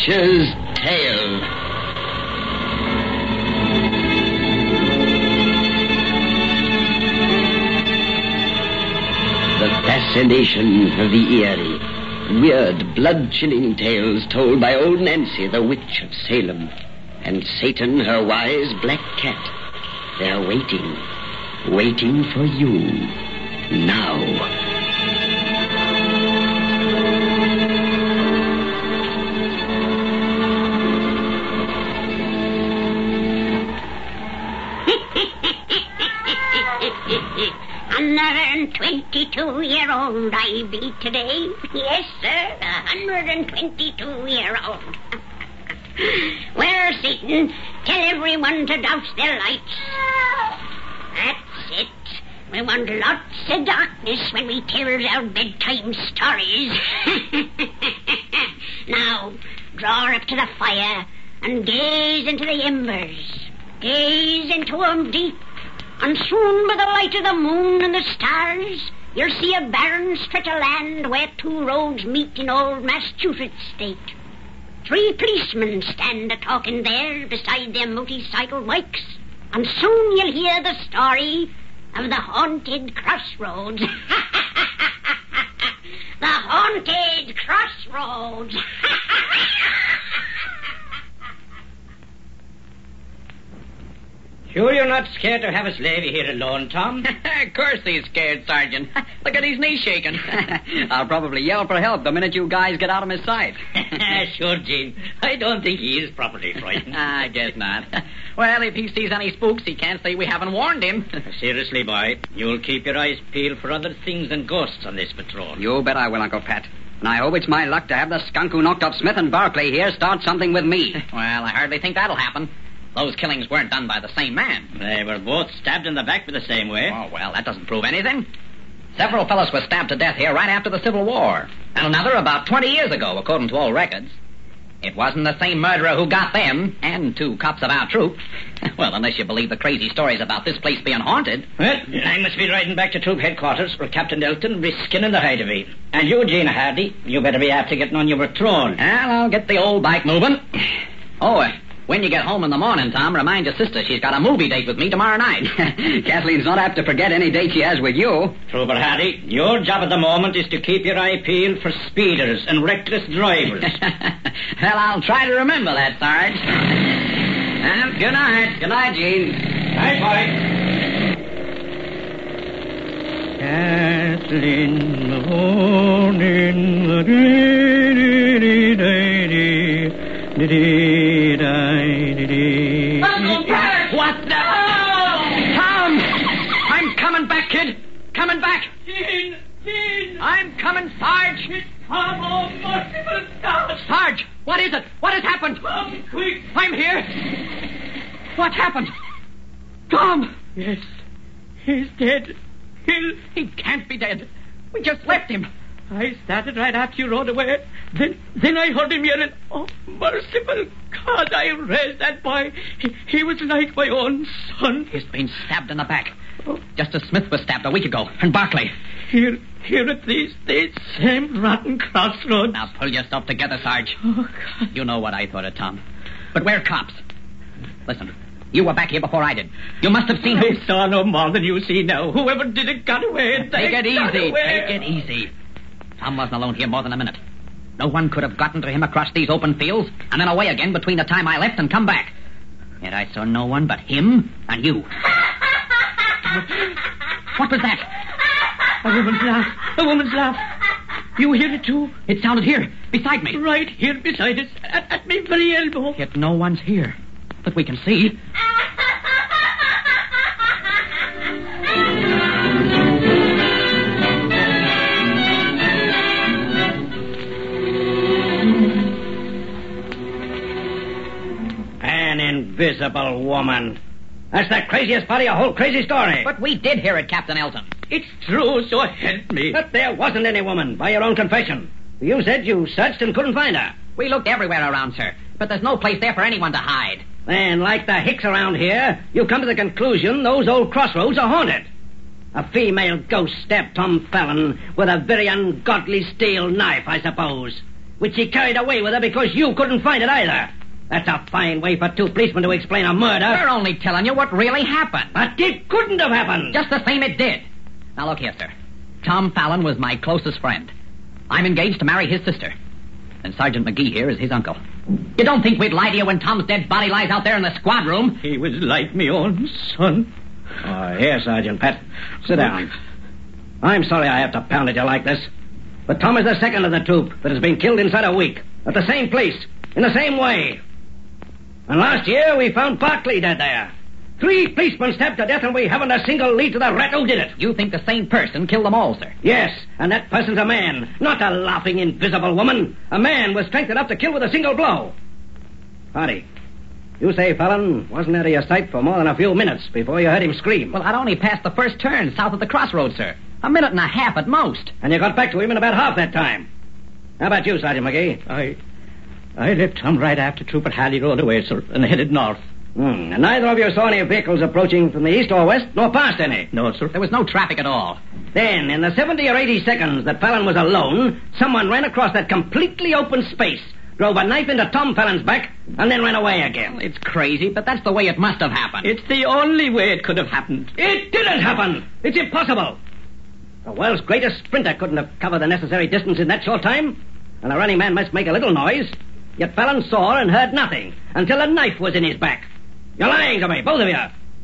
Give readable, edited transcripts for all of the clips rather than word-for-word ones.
Witch's Tale. The fascination of the eerie, weird, blood-chilling tales told by old Nancy, the witch of Salem, and Satan, her wise black cat. They're waiting for you, now. Another 22-year-old I be today. Yes, sir, 122-year-old. Well, Satan, tell everyone to douse their lights. That's it. We want lots of darkness when we tells our bedtime stories. Now, draw up to the fire and gaze into the embers. Gaze into 'em deep. And soon, by the light of the moon and the stars, you'll see a barren stretch of land where two roads meet in old Massachusetts state. 3 policemen stand a-talking there beside their motorcycle bikes, and soon you'll hear the story of the haunted Crossroads. The haunted Crossroads. Sure you're not scared to have us lady here alone, Tom? Of course he's scared, Sergeant. Look at his knees shaking. I'll probably yell for help the minute you guys get out of his sight. Sure, Gene. I don't think he is properly frightened. I guess not. Well, if he sees any spooks, he can't say we haven't warned him. Seriously, boy, you'll keep your eyes peeled for other things than ghosts on this patrol. You bet I will, Uncle Pat. And I hope it's my luck to have the skunk who knocked up Smith and Barclay here start something with me. Well, I hardly think that'll happen. Those killings weren't done by the same man. They were both stabbed in the back the same way. Oh, well, that doesn't prove anything. Several fellows were stabbed to death here right after the Civil War. And another about 20 years ago, according to all records. It wasn't the same murderer who got them, and 2 cops of our troop. Well, unless you believe the crazy stories about this place being haunted. Well, I must be riding back to troop headquarters where Captain Elton will be skinning the hide of me. And you, Gina Hardy, you better be after getting on your patrol. Well, I'll get the old bike moving. Oh, when you get home in the morning, Tom, remind your sister she's got a movie date with me tomorrow night. Kathleen's not apt to forget any date she has with you. Trooper Hardy, your job at the moment is to keep your eye peeled for speeders and reckless drivers. Well, I'll try to remember that, Sarge. And good night. Good night, Gene. Night, boy. Kathleen, the morning, the Uncle Pat! What the? Tom! I'm coming back, kid. Coming back. Gene! I'm coming, Sarge. It's Tom, oh, merciful God! Sarge, what is it? What has happened? Come, quick! I'm here. What happened? Tom! Yes, he's dead. He can't be dead. We just left him. I started right after you rode away. Then I heard him yelling, oh, merciful God, I raised that boy. He was like my own son. He's been stabbed in the back. Oh. Just as Smith was stabbed a week ago, and Barclay. Here at these same rotten crossroads. Now pull yourself together, Sarge. Oh, God. You know what I thought of Tom. But we're cops. Listen, you were back here before I did. You must have seen who... I saw no more than you see now. Whoever did it got away. Take it easy. Take it easy. Tom wasn't alone here more than a minute. No one could have gotten to him across these open fields and then away again between the time I left and come back. Yet I saw no one but him and you. What was that? A woman's laugh. A woman's laugh. You hear it too? It sounded here, beside me. Right here beside us, at my very elbow. Yet no one's here that we can see. An invisible woman. That's the craziest part of your whole crazy story. But we did hear it, Captain Elton. It's true, so help me. But there wasn't any woman, by your own confession. You said you searched and couldn't find her. We looked everywhere around, sir, but there's no place there for anyone to hide. Then, like the hicks around here, you've come to the conclusion those old crossroads are haunted. A female ghost stabbed Tom Fallon with a very ungodly steel knife, I suppose. which she carried away with her because you couldn't find it either. That's a fine way for two policemen to explain a murder. We're only telling you what really happened. But it couldn't have happened. Just the same it did. Now look here, sir. Tom Fallon was my closest friend. I'm engaged to marry his sister. And Sergeant McGee here is his uncle. You don't think we'd lie to you when Tom's dead body lies out there in the squad room? He was like me own son. Oh, here, Sergeant Pat. Sit down. I'm sorry I have to pound at you like this. But Tom is the second of the troop that has been killed inside a week. At the same place. In the same way. And last year we found Barkley dead there. 3 policemen stabbed to death, and we haven't a single lead to the rat who did it. You think the same person killed them all, sir? Yes, and that person's a man, not a laughing, invisible woman. A man with strength enough to kill with a single blow. Hardy, you say Fallon wasn't out of your sight for more than a few minutes before you heard him scream. Well, I'd only passed the first turn south of the Crossroads, sir. A minute and a half at most. And you got back to him in about half that time. How about you, Sergeant McGee? I left Tom right after Trooper Halley rode away, sir, and headed north. And neither of you saw any vehicles approaching from the east or west, nor past any? No, sir. There was no traffic at all. Then, in the 70 or 80 seconds that Fallon was alone, someone ran across that completely open space, drove a knife into Tom Fallon's back, and then ran away again. It's crazy, but that's the way it must have happened. It's the only way it could have happened. It didn't happen! It's impossible! The world's greatest sprinter couldn't have covered the necessary distance in that short time, and a running man must make a little noise. Yet Fallon saw and heard nothing until a knife was in his back. You're lying to me, both of you.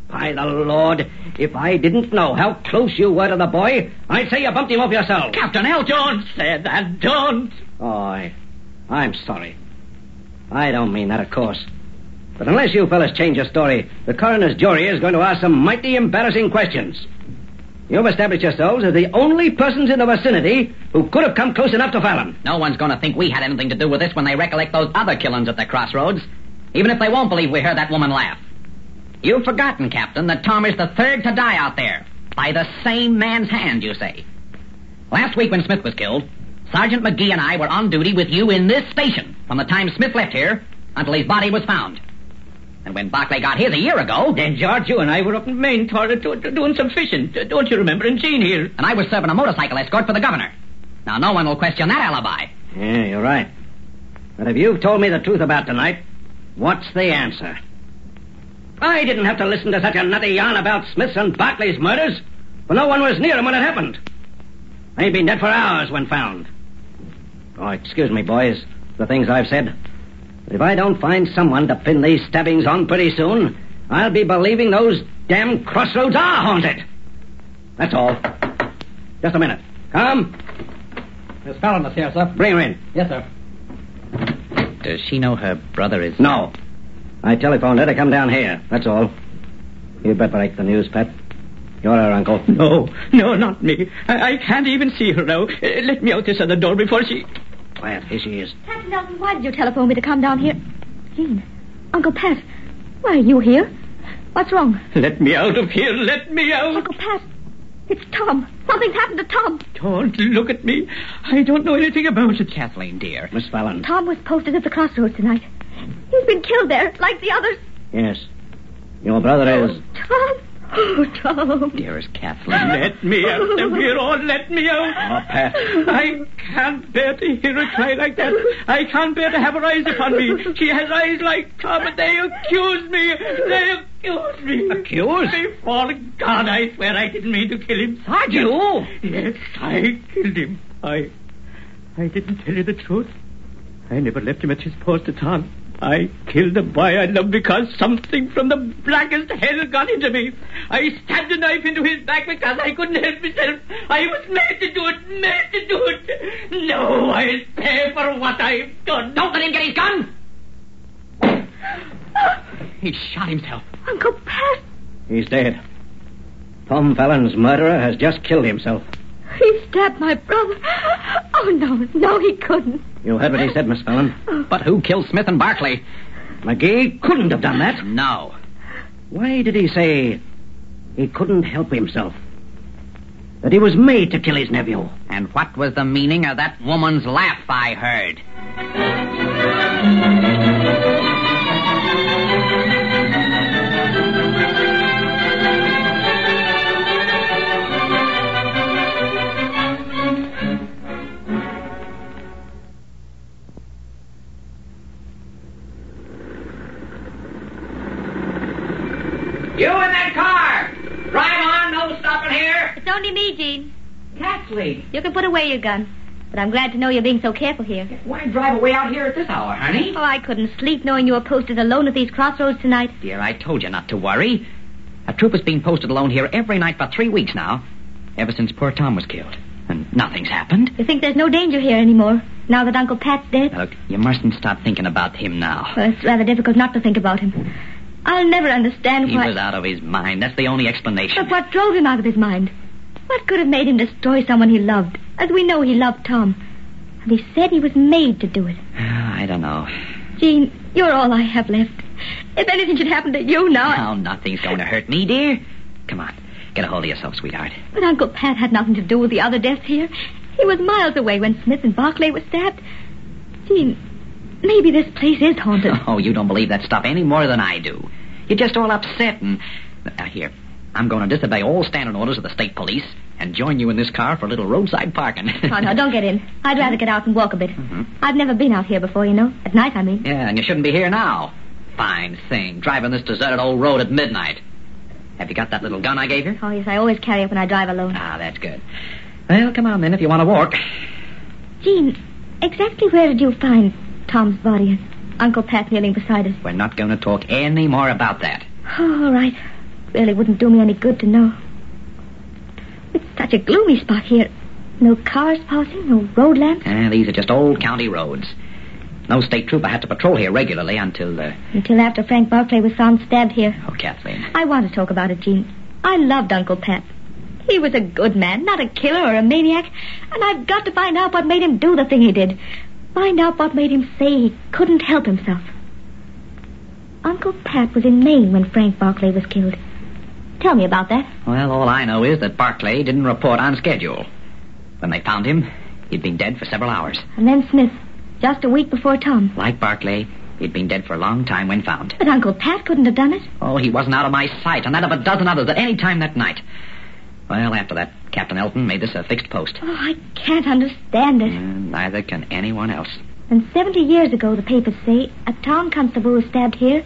By the Lord, if I didn't know how close you were to the boy, I'd say you bumped him off yourself. Captain L, don't say that, don't. Oh, I'm sorry. I don't mean that, of course. But unless you fellas change your story, the coroner's jury is going to ask some mighty embarrassing questions. You've established yourselves as the only persons in the vicinity who could have come close enough to Fallon. No one's going to think we had anything to do with this when they recollect those other killings at the Crossroads. Even if they won't believe we heard that woman laugh. You've forgotten, Captain, that Tom is the third to die out there. By the same man's hand, you say. Last week when Smith was killed, Sergeant McGee and I were on duty with you in this station from the time Smith left here until his body was found. And when Barclay got his a year ago... Then, George, you and I were up in Maine doing some fishing. Don't you remember? And Jean here. And I was serving a motorcycle escort for the governor. Now, no one will question that alibi. Yeah, you're right. But if you've told me the truth about tonight, what's the answer? I didn't have to listen to such a nutty yarn about Smith's and Barclay's murders, for no one was near him when it happened. They'd been dead for hours when found. Oh, excuse me, boys, the things I've said. But if I don't find someone to pin these stabbings on pretty soon, I'll be believing those damn Crossroads are haunted. That's all. Just a minute. Come. Miss Fallon is here, sir. Bring her in. Yes, sir. Does she know her brother is... No. I telephoned her to come down here. That's all. You'd better break the news, Pat. You're her uncle. No, not me. I can't even see her now. Let me out this other door before she... Quiet. Here she is. Captain Nelson, why did you telephone me to come down here? Jean, Uncle Pat, why are you here? What's wrong? Let me out of here. Let me out. Uncle Pat, it's Tom. Something's happened to Tom. Don't look at me. I don't know anything about it. Kathleen, dear. Miss Fallon. Tom was posted at the Crossroads tonight. He's been killed there, like the others. Yes. Your brother is... Tom. Oh, Tom. Dearest Kathleen. Let me out of here. Oh, let me out. Oh, Pat. I can't bear to hear her cry like that. I can't bear to have her eyes upon me. She has eyes like Tom, and they accuse me. They accuse me. Accuse? Before God, I swear I didn't mean to kill him. Sergeant! You? Yes, I killed him. I didn't tell you the truth. I never left him at his post at all. I killed the boy I loved because something from the blackest hell got into me. I stabbed a knife into his back because I couldn't help myself. I was made to do it. No, I'll pay for what I've done. Don't let him get his gun! He shot himself. Uncle Pat. He's dead. Tom Fallon's murderer has just killed himself. He stabbed my brother. Oh, no, he couldn't. You heard what he said, Miss Fallon. But who killed Smith and Barclay? McGee couldn't have done that. No. Why did he say he couldn't help himself? That he was made to kill his nephew? And what was the meaning of that woman's laugh I heard? You in that car! Drive on, no stopping here! It's only me, Jean. Kathleen! You can put away your gun. But I'm glad to know you're being so careful here. Why drive away out here at this hour, honey? Oh, I couldn't sleep knowing you were posted alone at these crossroads tonight. Dear, I told you not to worry. A trooper's been posted alone here every night for 3 weeks now. Ever since poor Tom was killed. And nothing's happened. You think there's no danger here anymore, now that Uncle Pat's dead? Now, look, you mustn't start thinking about him now. Well, it's rather difficult not to think about him. I'll never understand He why... was out of his mind. That's the only explanation. But what drove him out of his mind? What could have made him destroy someone he loved, as we know he loved Tom? And he said he was made to do it. I don't know. Jean, you're all I have left. If anything should happen to you now... Now, nothing's going to hurt me, dear. Come on. Get a hold of yourself, sweetheart. But Uncle Pat had nothing to do with the other deaths here. He was miles away when Smith and Barclay were stabbed. Jean, maybe this place is haunted. Oh, you don't believe that stuff any more than I do. You're just all upset and... Now, here. I'm going to disobey all standing orders of the state police and join you in this car for a little roadside parking. Oh, no, don't get in. I'd rather get out and walk a bit. Mm-hmm. I've never been out here before, you know. At night, I mean. Yeah, and you shouldn't be here now. Fine thing, driving this deserted old road at midnight. Have you got that little gun I gave you? Oh, yes, I always carry it when I drive alone. Ah, that's good. Well, come on then if you want to walk. Jean, exactly where did you find Tom's body and Uncle Pat kneeling beside it? We're not going to talk any more about that. Oh, all right. Really wouldn't do me any good to know. It's such a gloomy spot here. No cars passing, no road lamps. These are just old county roads. No state trooper had to patrol here regularly until... Until after Frank Barclay was found stabbed here. Oh, Kathleen. I want to talk about it, Jean. I loved Uncle Pat. He was a good man, not a killer or a maniac. And I've got to find out what made him do the thing he did. Find out what made him say he couldn't help himself. Uncle Pat was in Maine when Frank Barclay was killed. Tell me about that. Well, all I know is that Barclay didn't report on schedule. When they found him, he'd been dead for several hours. And then Smith, just a week before Tom. Like Barclay, he'd been dead for a long time when found. But Uncle Pat couldn't have done it. Oh, he wasn't out of my sight, and that of a dozen others at any time that night. Well, after that, Captain Elton made this a fixed post. Oh, I can't understand it. Neither can anyone else. And 70 years ago, the papers say, a town constable was stabbed here,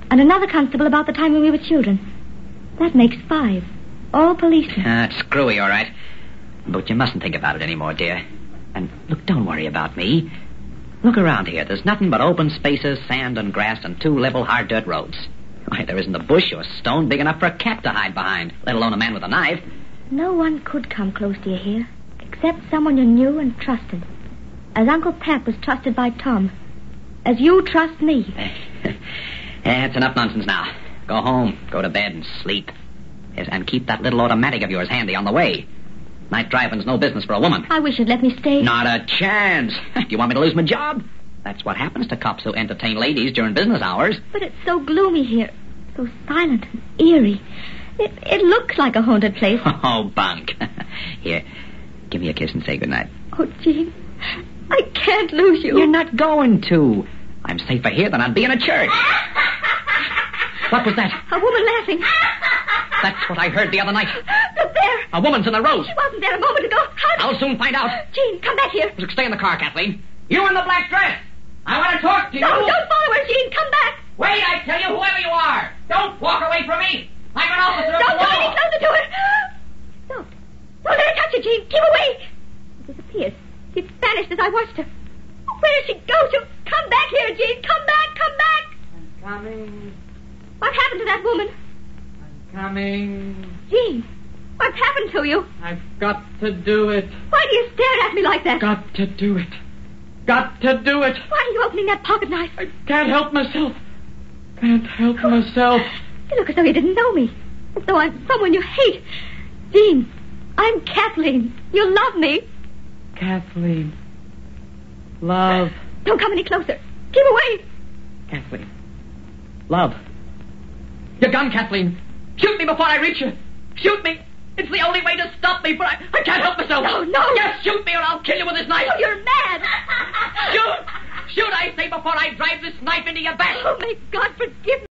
and another constable about the time when we were children. That makes 5. All policemen. It's screwy, all right. But you mustn't think about it anymore, dear. And, look, don't worry about me. Look around here. There's nothing but open spaces, sand and grass, and 2 level hard dirt roads. Why, there isn't a bush or stone big enough for a cat to hide behind, let alone a man with a knife. No one could come close to you here, except someone you knew and trusted. As Uncle Pat was trusted by Tom. As you trust me. That's enough nonsense now. Go home, go to bed, and sleep. Yes, and keep that little automatic of yours handy on the way. Night driving's no business for a woman. I wish you'd let me stay. Not a chance. Do you want me to lose my job? That's what happens to cops who entertain ladies during business hours. But it's so gloomy here. So silent and eerie. It looks like a haunted place. Oh, bunk. Here, give me a kiss and say goodnight. Oh, Jean, I can't lose you. You're not going to. I'm safer here than I'd be in a church. What was that? A woman laughing. That's what I heard the other night. Look there. A woman's in the road. She wasn't there a moment ago. I'll soon find out. Jean, come back here. Look, stay in the car, Kathleen. You in the black dress. I want to talk to you. No, don't follow her, Jean. Come back. Wait, I tell you, whoever you are. Don't walk away from me. I'm an officer of the Don't law. come any closer to her. Don't. Don't let her touch you, Jean. Keep away. She disappeared. She vanished as I watched her. Where did she go to? Come back here, Jean. Come back. Come back. I'm coming. What happened to that woman? I'm coming. Jean, what's happened to you? I've got to do it. Why do you stare at me like that? Got to do it. Got to do it. Why are you opening that pocket knife? I can't help myself. Can't help myself. You look as though you didn't know me. As though I'm someone you hate. Jean, I'm Kathleen. You love me. Kathleen. Love. Don't come any closer. Keep away. Kathleen. Love. Your gun, Kathleen. Shoot me before I reach you. Shoot me. It's the only way to stop me, but I can't help myself. No. Yes, shoot me or I'll kill you with this knife. Oh, you're mad. Shoot. Shoot, I say, before I drive this knife into your back. Oh, may God forgive me.